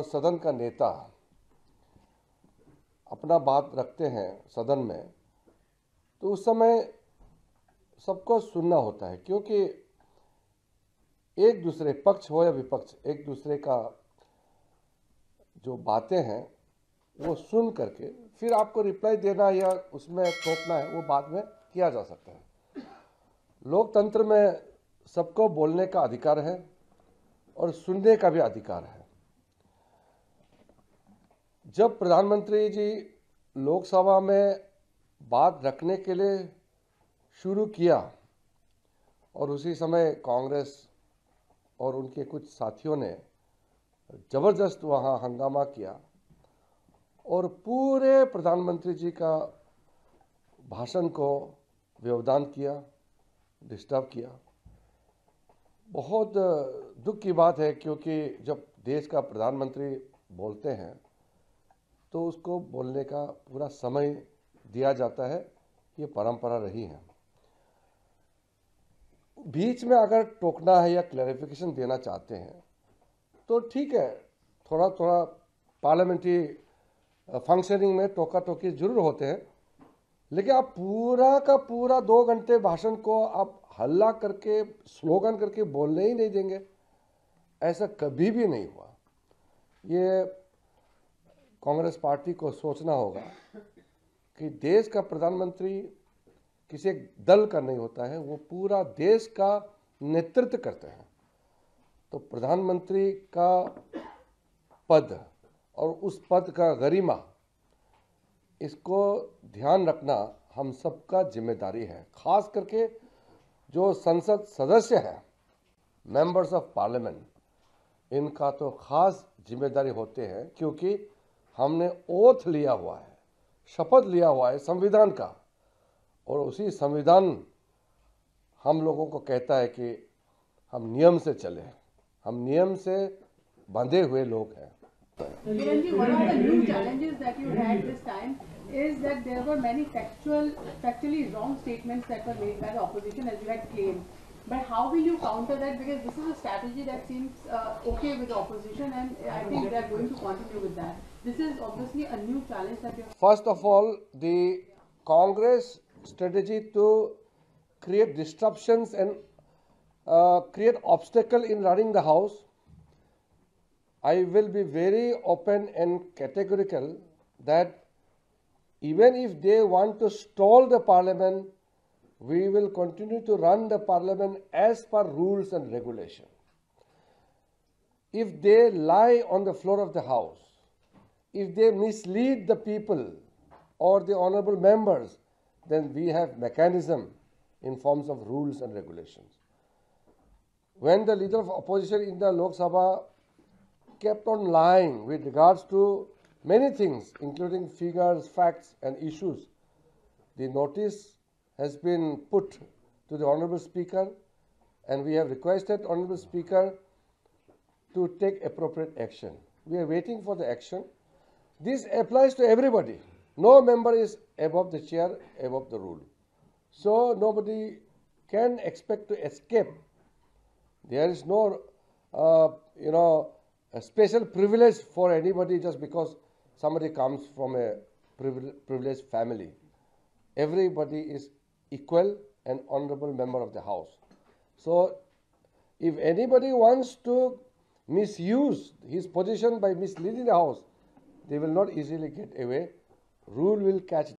सदन का नेता अपना बात रखते हैं सदन में, तो उस समय सबको सुनना होता है, क्योंकि एक दूसरे पक्ष हो या विपक्ष एक दूसरे का जो बातें हैं वो सुन करके फिर आपको रिप्लाई देना या उसमें टोकना है, वो बाद में किया जा सकता है। लोकतंत्र में सबको बोलने का अधिकार है और सुनने का भी अधिकार है। जब प्रधानमंत्री जी लोकसभा में बात रखने के लिए शुरू किया और उसी समय कांग्रेस और उनके कुछ साथियों ने जबरदस्त वहां हंगामा किया और पूरे प्रधानमंत्री जी का भाषण को व्यवधान किया, डिस्टर्ब किया। बहुत दुख की बात है, क्योंकि जब देश का प्रधानमंत्री बोलते हैं तो उसको बोलने का पूरा समय दिया जाता है, ये परंपरा रही है। बीच में अगर टोकना है या क्लैरिफिकेशन देना चाहते हैं तो ठीक है, थोड़ा थोड़ा पार्लियामेंट्री फंक्शनिंग में टोका टोकी जरूर होते हैं, लेकिन आप पूरा का पूरा 2 घंटे भाषण को आप हल्ला करके स्लोगन करके बोलने ही नहीं देंगे, ऐसा कभी भी नहीं हुआ। ये कांग्रेस पार्टी को सोचना होगा कि देश का प्रधानमंत्री किसी एक दल का नहीं होता है, वो पूरा देश का नेतृत्व करते हैं। तो प्रधानमंत्री का पद और उस पद का गरिमा, इसको ध्यान रखना हम सबका जिम्मेदारी है। खास करके जो संसद सदस्य हैं, मेंबर्स ऑफ पार्लियामेंट, इनका तो खास जिम्मेदारी होते हैं, क्योंकि हमने ओथ लिया हुआ है, शपथ लिया हुआ है संविधान का, और उसी संविधान हम लोगों को कहता है कि हम नियम से चले, हम नियम से बंधे हुए लोग हैं। Kiranji, one of the new challenges that you had this time is that there were many factually wrong statements that were made by the opposition, as you had claimed. But how will you counter that? Because this is a strategy that seems okay with the opposition, and I think they are going to continue with that. This is obviously a new challenge that you have. First of all, the Congress strategy to create disruptions and create obstacle in running the house, I will be very open and categorical that even if they want to stall the parliament, we will continue to run the parliament as per rules and regulation. If they lie on the floor of the house, if they mislead the people or the honorable members, then we have mechanism in forms of rules and regulations. When the leader of opposition in the Lok Sabha kept on lying with regards to many things, including figures, facts, and issues, the notice has been put to the Honorable Speaker, and we have requested Honorable Speaker to take appropriate action. We are waiting for the action. This applies to everybody. No member is above the chair, above the rule. So nobody can expect to escape. There is no, a special privilege for anybody just because somebody comes from a privileged family. Everybody is equal and honorable member of the house. So if anybody wants to misuse his position by misleading the house, they will not easily get away. Rule will catch